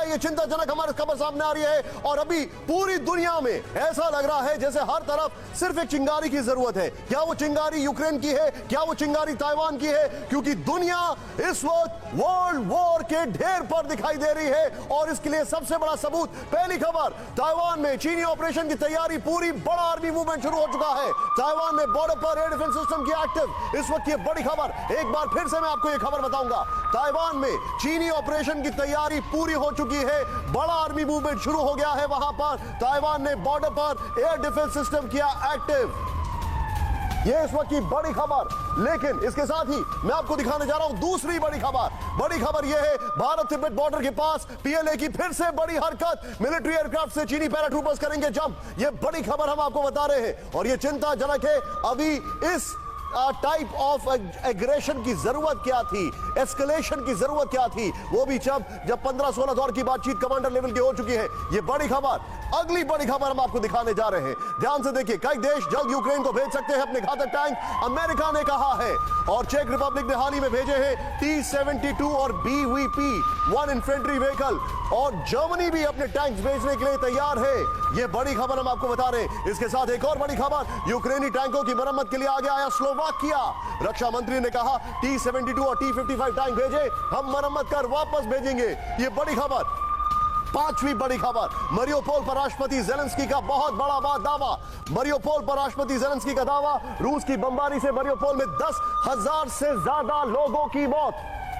ये चिंताजनक हमारे खबर सामने आ रही है और अभी पूरी दुनिया में ऐसा लग रहा है जैसे हर तरफ सिर्फ एक चिंगारी की जरूरत है। क्या वो चिंगारी यूक्रेन की है, क्या वो चिंगारी ताइवान की है? क्योंकि दुनिया इस वक्त वर्ल्ड वॉर के ढेर पर दिखाई दे रही है और इसके लिए सबसे बड़ा सबूत पहली खबर, ताइवान में चीनी ऑपरेशन की तैयारी पूरी, बड़ा आर्मी मूवमेंट शुरू हो चुका है। ताइवान में बॉर्डर पर एयर डिफेंस सिस्टम की एक्टिव इस वक्त ये बड़ी खबर। एक बार फिर से मैं आपको ये खबर बताऊंगा, ताइवान में चीनी ऑपरेशन की तैयारी पूरी हो चुकी है, बड़ा आर्मी मूवमेंट शुरू हो गया है वहां पर। ताइवान ने बॉर्डर पर एयर डिफेंस सिस्टम किया एक्टिव, ये इस वक्त की बड़ी खबर। लेकिन इसके साथ ही मैं आपको दिखाने जा रहा हूं दूसरी बड़ी खबर। बड़ी खबर यह है, भारत तिब्बत बॉर्डर के पास पीएलए की फिर से बड़ी हरकत, मिलिट्री एयरक्राफ्ट से चीनी पैराट्रूपर्स करेंगे जंप। ये बड़ी खबर हम आपको बता रहे हैं और ये चिंताजनक है। अभी इस टाइप ऑफ एग्रेशन की जरूरत क्या थी, एस्केलेशन की जरूरत क्या थी, वो भी जब 15-16 दौर की बातचीत कमांडर लेवल की हो चुकी है। ये बड़ी खबर, अगली बड़ी खबर हम आपको दिखाने जा रहे हैं। ध्यान से देखिए, कई देश जल्द यूक्रेन को भेज सकते हैं अपने घातक टैंक, अमेरिका ने कहा है और चेक रिपब्लिक ने हाल ही में भेजे हैं T-72 और BVP-1 इन्फेंट्री व्हीकल और जर्मनी भी अपने टैंक्स भेजने के लिए तैयार है। ये बड़ी खबर हम आपको बता रहे हैं। इसके साथ एक और बड़ी खबर, यूक्रेनी टैंकों की मरम्मत के लिए आगे आया स्लोवाकिया। रक्षा मंत्री ने कहा T-72 और T-55 टैंक भेजे, हम मरम्मत कर वापस भेजेंगे। ये बड़ी खबर। पांचवी बड़ी खबर, मरियोपोल पर राष्ट्रपति जेलेंस्की का बहुत बड़ा दावा। मरियोपोल पर राष्ट्रपति जेलेंस्की का दावा, रूस की बमबारी से मरियोपोल में 10,000 से ज्यादा लोगों की मौत,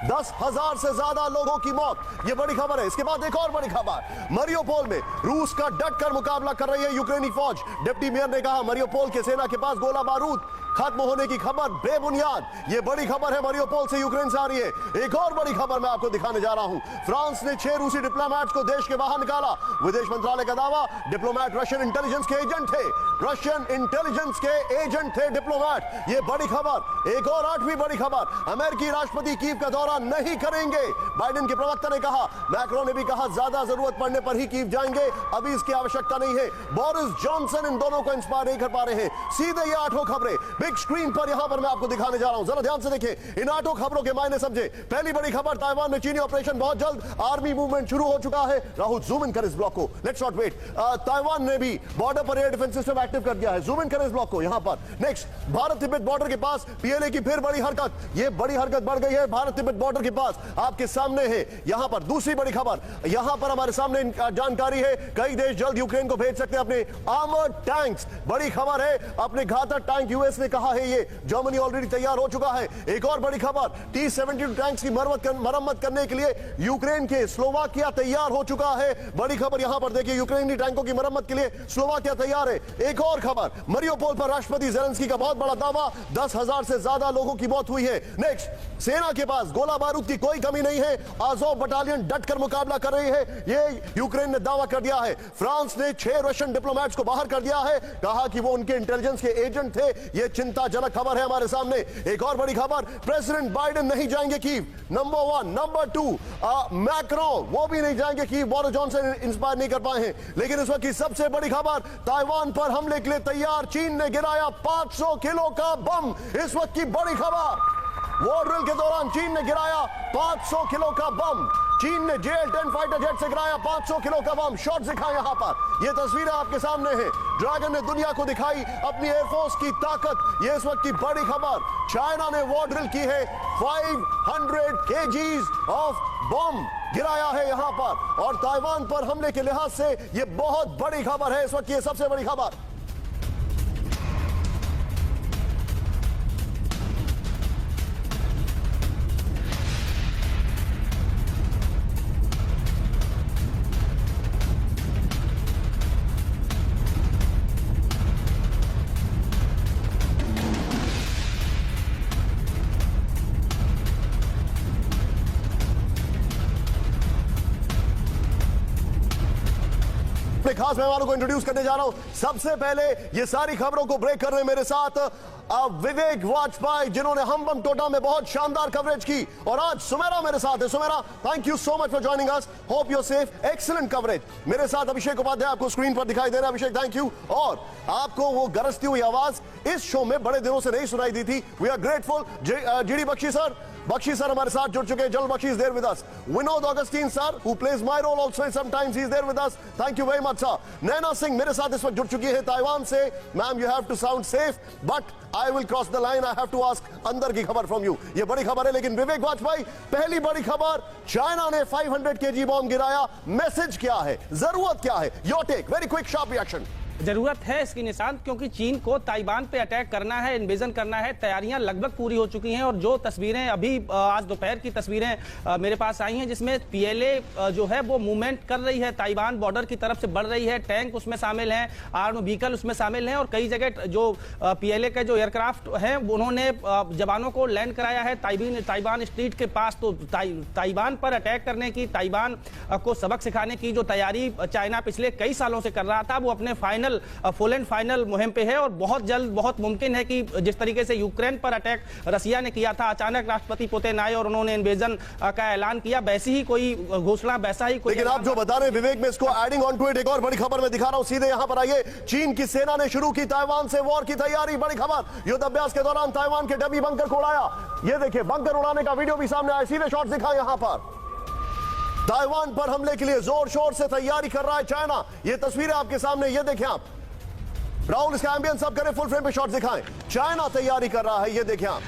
10,000 से ज्यादा लोगों की मौत। यह बड़ी खबर है। इसके बाद एक और बड़ी खबर, मरियोपोल में रूस का डटकर मुकाबला कर रही है यूक्रेनी फौज। डिप्टी मेयर ने कहा मरियोपोल के सेना के पास गोला बारूद खत्म होने की खबर बेबुनियाद। यह बड़ी खबर है, मरियोपोल से यूक्रेन से आ रही है। एक और बड़ी खबर मैं आपको दिखाने जा रहा हूं, फ्रांस ने 6 रूसी डिप्लोमेट्स को देश के बाहर निकाला। विदेश मंत्रालय का दावा, डिप्लोमेट रशियन इंटेलिजेंस के एजेंट थे, रशियन इंटेलिजेंस के एजेंट थे डिप्लोमेट। यह बड़ी खबर। एक और 8वीं बड़ी खबर, अमेरिकी राष्ट्रपति कीव का दौरा नहीं करेंगे। बाइडेन के प्रवक्ता ने कहा, मैक्रो ने भी कहा ज्यादा जरूरत पड़ने पर ही कीव जाएंगे, अभी इसकी आवश्यकता नहीं है। बोरिस जॉनसन इन दोनों को इंस्पायर नहीं कर पा रहे हैं। सीधे ये 8 खबरें बिग स्क्रीन पर यहां पर मैं आपको दिखाने जा रहा हूं, जरा ध्यान से देखिए, इन 8 खबरों के मायने समझे। पहली बड़ी खबर, ताइवान में चीनी ऑपरेशन बहुत जल्द, आर्मी मूवमेंट शुरू हो चुका है। राहुल जूम इन कर इस ब्लॉक को, लेट्स नॉट वेट। ताइवान ने भी बॉर्डर पर एयर डिफेंस सिस्टम एक्टिव कर दिया है। जूम इन कर इस ब्लॉक को यहां पर। नेक्स्ट, भारत तिब्बत बॉर्डर के पास पीएलए की फिर बड़ी हरकत, ये बड़ी हरकत बढ़ गई है भारत तिब्बत बॉर्डर के पास, आपके सामने है यहां पर। दूसरी बड़ी खबर, यहां पर हमारे सामने जानकारी है, कई देश जल्द यूक्रेन को भेज सकते हैं अपने आर्मर्ड टैंक्स। बड़ी खबर है, अपने घातक टैंक यूएस ने कहा है, ये जर्मनी ऑलरेडी तैयार हो चुका है। एक और बड़ी खबर, T-72 टैंक्स की मरम्मत करने के लिए यूक्रेन के स्लोवाकिया तैयार हो चुका है। बड़ी खबर यहां पर देखिए, यूक्रेनी टैंकों की मरम्मत के लिए स्लोवाकिया तैयार है। एक और खबर, मरियोपोल पर राष्ट्रपति जेलेंस्की का बहुत बड़ा दावा, 10,000 से ज्यादा लोगों की मौत हुई है। नेक्स्ट, सेना के पास गोला बारूद की कोई कमी नहीं है, आज़ोव बटालियन डटकर मुकाबला कर रही है, ये यूक्रेन ने दावा कर दिया है। फ्रांस ने 6 रशियन डिप्लोमेट्स को बाहर कर दिया है, कहा कि वो उनके इंटेलिजेंस के एजेंट थे। यह चिंताजनक खबर है हमारे सामने। एक और बड़ी खबर, प्रेसिडेंट बाइडेन नहीं जाएंगे कीव, नंबर 1। नंबर 2, मैक्रो वो भी नहीं जाएंगे कीव, बोरिस जॉनसन इंस्पायर नहीं कर पाए हैं। लेकिन इस वक्त की सबसे बड़ी खबर, ताइवान पर हमले के लिए तैयार, चीन ने गिराया 500 किलो का बम। इस वक्त की बड़ी खबर, वॉर ड्रिल के दौरान चीन ने गिराया 500 किलो का बम। चीन ने JL-10 फाइटर जेट से गिराया 500 किलो का बम। शॉट दिखाएं यहां पर, ये तस्वीरें आपके सामने हैं। ड्रैगन ने दुनिया को दिखाई अपनी एयरफोर्स की ताकत। ये इस वक्त की बड़ी खबर, चाइना ने वॉर ड्रिल की है, 500 kgs ऑफ बम गिराया है यहां पर। और ताइवान पर हमले के लिहाज से यह बहुत बड़ी खबर है, इस वक्त की सबसे बड़ी खबर। खास मेहमानों को इंट्रोड्यूस करने जा रहा हूं। सबसे पहले ये सारी खबरों को ब्रेक करने मेरे साथ विवेक वाजपेयी, जिन्होंने हम बम टोटा में बहुत शानदार कवरेज की, और आज सुमेरा मेरे साथ है। Sumera, thank you so much for joining us, hope you are safe, excellent coverage. मेरे साथ अभिषेक उपाध्याय आपको स्क्रीन पर दिखाई दे रहा है। अभिषेक, थैंक यू। और आपको वो गरजती हुई आवाज इस शो में बड़े दिनों से नहीं सुनाई दी थी, we are grateful. GD Bakshi sir, Bakshi sir हमारे साथ जुड़ चुके हैं। जल Bakshi is there with us. Vinod Augustine sir who plays my role also sometimes he is there with us. Thank you very much sir. Naina Singh मेरे साथ इस वक्त जुड़ चुकी है ताइवान से। Ma'am you have to sound safe but I will cross the line. I have to ask अंदर की खबर फ्रॉम यू। ये बड़ी खबर है लेकिन विवेक वाजपेयी पहली बड़ी खबर, चाइना ने 500 kg बॉम्ब गिराया। मैसेज क्या है, जरूरत क्या है? Your take, very quick sharp reaction. जरूरत है इसकी निशांत, क्योंकि चीन को ताइवान पे अटैक करना है, इन्वेजन करना है। तैयारियां लगभग पूरी हो चुकी हैं और जो तस्वीरें अभी आज दोपहर की तस्वीरें मेरे पास आई हैं जिसमें पीएलए जो है वो मूवमेंट कर रही है, ताइवान बॉर्डर की तरफ से बढ़ रही है। टैंक उसमें शामिल हैं, आर्म व्हीकल उसमें शामिल हैं और कई जगह जो पीएलए के जो एयरक्राफ्ट हैं उन्होंने जवानों को लैंड कराया है ताइवान स्ट्रीट के पास। तो ताइवान पर अटैक करने की, ताइवान को सबक सिखाने की जो तैयारी चाइना पिछले कई सालों से कर रहा था वो अपने फुल एंड फाइनल मुहिम पे है और बहुत जल्द बहुत मुमकिन है कि जिस तरीके से यूक्रेन पर अटैक रसिया ने किया था, अचानक राष्ट्रपति पुतिन आए और उन्होंने इन्वेजन का ऐलान किया, वैसी ही कोई घोषणा, वैसा ही कोई। लेकिन आप जो बता रहे हैं विवेक में इसको एडिंग ऑन टू इट एक और बड़ी खबर मैं दिखा रहा हूं, सीधे यहां पर आइए। चीन की सेना ने शुरू की ताइवान से वॉर की तैयारी। बड़ी खबर, युद्ध अभ्यास के दौरान ताइवान के डमी बंकर को उड़ाया। ये देखिए बंकर उड़ाने का वीडियो भी सामने आया, सीधे शॉट्स दिखा यहां पर। ताइवान पर हमले के लिए जोर शोर से तैयारी कर रहा है चाइना। ये तस्वीरें आपके सामने, ये देखें आप। राहुल इसका एम्बियंस सब करें, फुल फ्रेम पे शॉट्स दिखाएं। चाइना तैयारी कर रहा है, ये देखें आप।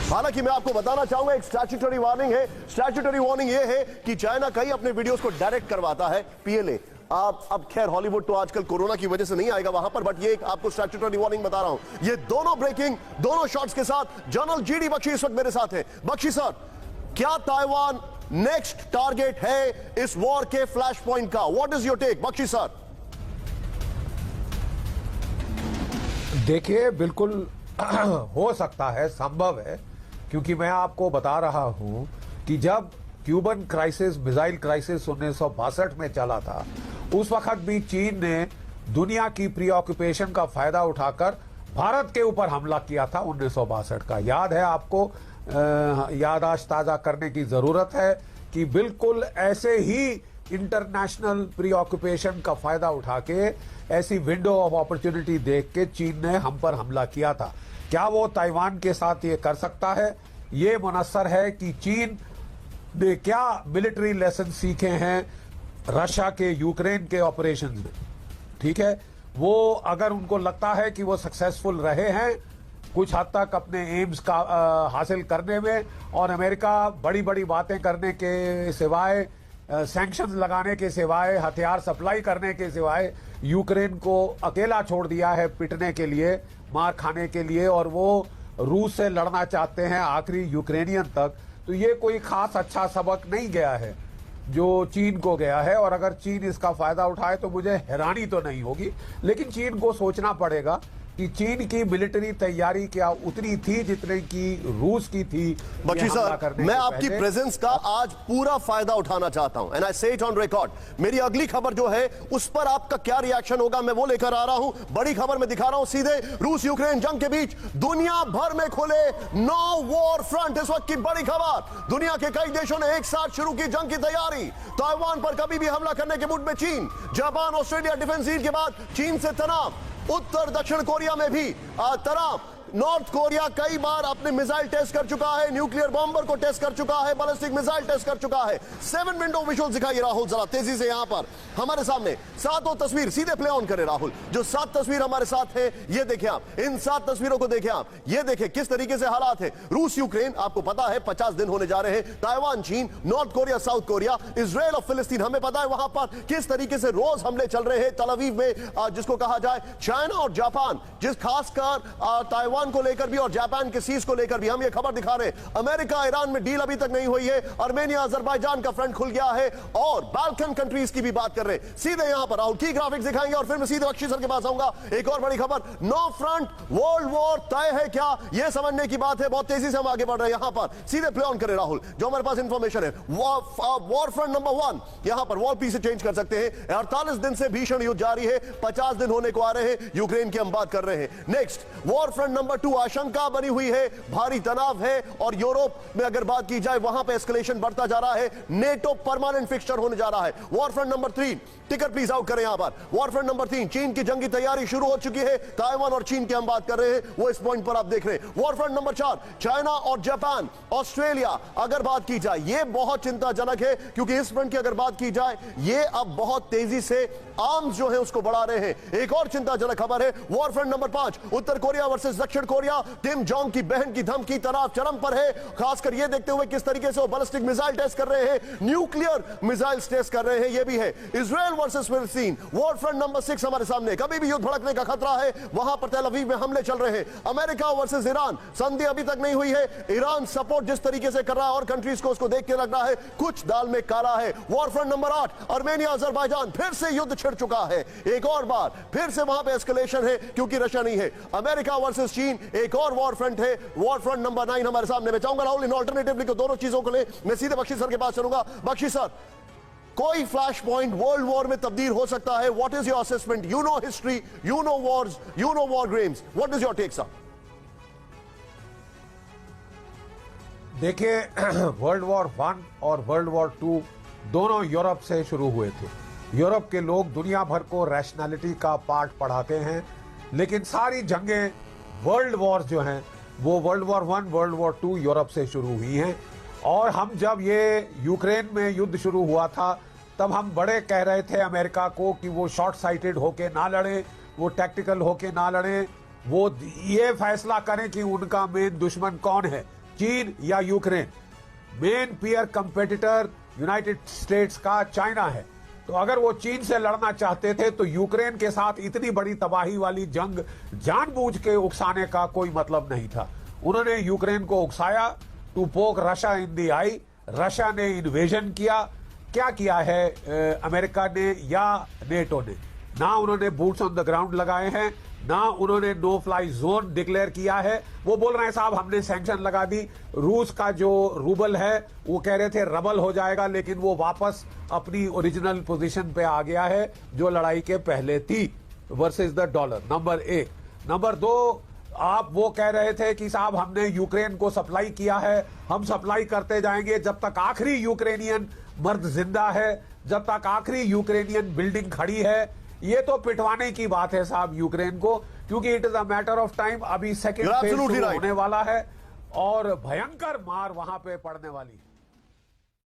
हालांकि मैं आपको बताना चाहूंगा एक स्टैट्यूटरी वार्निंग है। स्टैट्यूटरी वार्निंग ये है कि चाइना कई अपने वीडियोस को डायरेक्ट करवाता है पीएलए। अब खैर हॉलीवुड तो आजकल कोरोना की वजह से नहीं आएगा वहां पर, बट ये आपको स्टैट्यूटरी वार्निंग बता रहा हूं। ये दोनों ब्रेकिंग, दोनों शॉट्स के साथ जनरल जीडी बख्शी इस वक्त मेरे साथ है। बख्शी सर, क्या ताइवान नेक्स्ट टारगेट है इस वॉर के फ्लैश पॉइंट का? What is your take Bakshi sir? देखिए बिल्कुल हो सकता है, संभव है, क्योंकि मैं आपको बता रहा हूं कि जब क्यूबन क्राइसिस, मिसाइल क्राइसिस 1962 में चला था, उस वक्त भी चीन ने दुनिया की प्रीऑक्यूपेशन का फायदा उठाकर भारत के ऊपर हमला किया था 1962 का। याद है आपको? याददाश्त ताजा करने की जरूरत है कि बिल्कुल ऐसे ही इंटरनेशनल प्रीऑक्यूपेशन का फायदा उठा के, ऐसी विंडो ऑफ अपॉर्चुनिटी देख के चीन ने हम पर हमला किया था। क्या वो ताइवान के साथ ये कर सकता है? ये मुनस्सर है कि चीन ने क्या मिलिट्री लेसन सीखे हैं रशिया के यूक्रेन के ऑपरेशन में। ठीक है, वो अगर उनको लगता है कि वो सक्सेसफुल रहे हैं कुछ हद तक अपने एम्स का हासिल करने में, और अमेरिका बड़ी बड़ी बातें करने के सिवाय, सैंक्शंस लगाने के सिवाय, हथियार सप्लाई करने के सिवाय यूक्रेन को अकेला छोड़ दिया है पिटने के लिए, मार खाने के लिए, और वो रूस से लड़ना चाहते हैं आखिरी यूक्रेनियन तक। तो ये कोई खास अच्छा सबक नहीं गया है जो चीन को गया है, और अगर चीन इसका फायदा उठाए तो मुझे हैरानी तो नहीं होगी। लेकिन चीन को सोचना पड़ेगा कि चीन की मिलिट्री तैयारी क्या उतनी थी जितने की रूस की थी। बख्शी सर, मैं आपकी प्रेजेंस का आज पूरा फायदा उठाना चाहता हूं, एंड आई से इट ऑन रिकॉर्ड। मेरी अगली खबर जो है उस पर आपका क्या रिएक्शन होगा मैं वो लेकर आ रहा हूं। बड़ी खबर मैं दिखा रहा हूं सीधे, रूस यूक्रेन जंग के बीच दुनिया भर में खुले 9 वॉर फ्रंट। इस वक्त की बड़ी खबर, दुनिया के कई देशों ने एक साथ शुरू की जंग की तैयारी। ताइवान पर कभी भी हमला करने के मूड में चीन। जापान ऑस्ट्रेलिया डिफेंस डील के बाद चीन से तनाव। उत्तर दक्षिण कोरिया में भी तनाव। नॉर्थ कोरिया कई बार अपने मिसाइल टेस्ट कर चुका है, न्यूक्लियर बॉम्बर को टेस्ट कर चुका है, बैलिस्टिक मिसाइल टेस्ट कर चुका है। 7 विंडो विजुअल दिखाइए राहुल जरा तेजी से यहां पर हमारे सामने। सातों तस्वीर सीधे प्ले ऑन करें राहुल। जो 7 तस्वीर हमारे साथ है ये देखें आप, इन 7 तस्वीरों को देखें आप। ये देखें किस तरीके से हालात है। रूस यूक्रेन आपको पता है 50 दिन होने जा रहे हैं। ताइवान चीन, north Korea south Korea, Israel और फिलिस्तीन हमें पता है वहां पर किस तरीके से रोज हमले चल रहे हैं। तल अवीव में जिसको कहा जाए चाइना और जापान, जिस खासकर ताइवान को लेकर भी और जापान के सीज को लेकर भी हम ये खबर दिखा रहे हैं। अमेरिका ईरान में डील अभी तक नहीं हुई है। आर्मेनिया अजरबैजान का फ्रंट खुल गया है और बाल्कन कंट्रीज की भी बात कर रहे हैं। सीधे यहां पर राहुल की ग्राफिक्स दिखाएंगे और फिर मैं सीधे बख्शी सर के पास आऊंगा। एक और बड़ी खबर, 9 फ्रंट वर्ल्ड वॉर तय है क्या, यह समझने की बात है। बहुत तेजी से हम आगे बढ़ रहे हैं। यहां पर सीधे प्ले ऑन करें राहुल, जो हमारे पास इंफॉर्मेशन है। वॉर फ्रंट नंबर 1 यहां पर वॉर पीस से चेंज कर सकते हैं। 48 दिन से भीषण युद्ध जारी है, 50 दिन होने को आ रहे हैं। यूक्रेन की हम बात कर रहे हैं। Next war front number number 2 आशंका बनी हुई है, भारी तनाव है और यूरोप में अगर बात की जाए वहां पे एस्केलेशन बढ़ता जा रहा है, नेटो परमानेंट फिक्सचर होने जा रहा है। War front number 3, ticket please out करें यहां पर। वॉर फ्रंट नंबर 3, चीन की जंगी तैयारी शुरू हो चुकी है। ताइवान और चीन की हम बात कर रहे हैं, वो इस पॉइंट पर आप देख रहे हैं। वॉर फ्रंट नंबर 4, चाइना और जापान, ऑस्ट्रेलिया अगर बात की जाए, ये बहुत चिंताजनक है क्योंकि इस फ्रंट की अगर बात की जाए, ये अब बहुत तेजी से आर्म्स जो है उसको बढ़ा रहे हैं। एक और चिंताजनक खबर है, वॉर फ्रंट नंबर 5, उत्तर कोरिया वर्सेस दक्षिण कोरिया, किम जोंग की बहन की धमकी, तनाव चरम पर है, खासकर यह देखते हुए किस तरीके से वो बैलिस्टिक मिसाइल टेस्ट कर रहे हैं, न्यूक्लियर मिसाइल टेस्ट कर रहे हैं, यह भी है। इजराइल वर्सेस फिलिस्तीन, वॉर फ्रंट नंबर 6 हमारे सामने, कभी भी युद्ध भड़कने का खतरा है, वहां पर तेल अवीव में हमले चल रहे हैं। अमेरिका वर्सेस ईरान, संधि अभी तक नहीं हुई है, ईरान सपोर्ट जिस तरीके से कर रहा है और कंट्रीज को उसको देख के लग रहा है कुछ दाल में काला है। War front number 8, Armenia Azerbaijan, फिर से युद्ध छिड़ चुका है, एक और बार फिर से वहां पे एस्केलेशन है क्योंकि रशिया नहीं है। अमेरिका वर्सेस चीन, एक और वॉर फ्रंट है। वॉर फ्रंट नंबर 9 हमारे सामने। मैं चाहूंगा राहुल इन ऑल्टरनेटिवली को दोनों चीजों को ले, मैं सीधे बख्शी सर के पास चलूंगा। बख्शी सर, कोई फ्लैश पॉइंट वर्ल्ड वॉर में तब्दील हो सकता है, what is your assessment? You know history, you know wars, you know war games, what is your take sir? देखिए, वर्ल्ड वॉर 1 और वर्ल्ड वॉर 2 दोनों यूरोप से शुरू हुए थे। यूरोप के लोग दुनिया भर को रैशनैलिटी का पाठ पढ़ाते हैं, लेकिन सारी जंगें, वर्ल्ड वॉर जो हैं, वो world war 1, world war 2 Europe से शुरू हुई हैं। और हम जब ये यूक्रेन में युद्ध शुरू हुआ था, तब हम बड़े कह रहे थे अमेरिका को कि वो शॉर्ट साइटेड होके ना लड़े, वो टैक्टिकल होके ना लड़े, वो ये फैसला करें कि उनका मेन दुश्मन कौन है, चीन या Ukraine. Main peer competitor United states का चाइना है। तो अगर वो चीन से लड़ना चाहते थे तो यूक्रेन के साथ इतनी बड़ी तबाही वाली जंग जानबूझ के उकसाने का कोई मतलब नहीं था। उन्होंने यूक्रेन को उकसाया to poke Russia in the eye. Russia ने इन्वेजन किया। क्या किया है अमेरिका ने या नेटो ने? ना उन्होंने बूट्स ऑन द ग्राउंड लगाए हैं, ना उन्होंने नो फ्लाई जोन डिक्लेयर किया है। वो बोल रहे हैं साहब हमने सैंक्शन लगा दी, रूस का जो रूबल है वो कह रहे थे रबल हो जाएगा, लेकिन वो वापस अपनी ओरिजिनल पोजीशन पे आ गया है जो लड़ाई के पहले थी versus the dollar. Number 1। Number 2, आप वो कह रहे थे कि साहब हमने यूक्रेन को सप्लाई किया है, हम सप्लाई करते जाएंगे जब तक आखिरी यूक्रेनियन मर्द जिंदा है, जब तक आखिरी यूक्रेनियन बिल्डिंग खड़ी है। ये तो पिटवाने की बात है साहब यूक्रेन को, क्योंकि it is a matter of time. अभी सेकेंड फेज होने वाला है और भयंकर मार वहां पे पड़ने वाली है।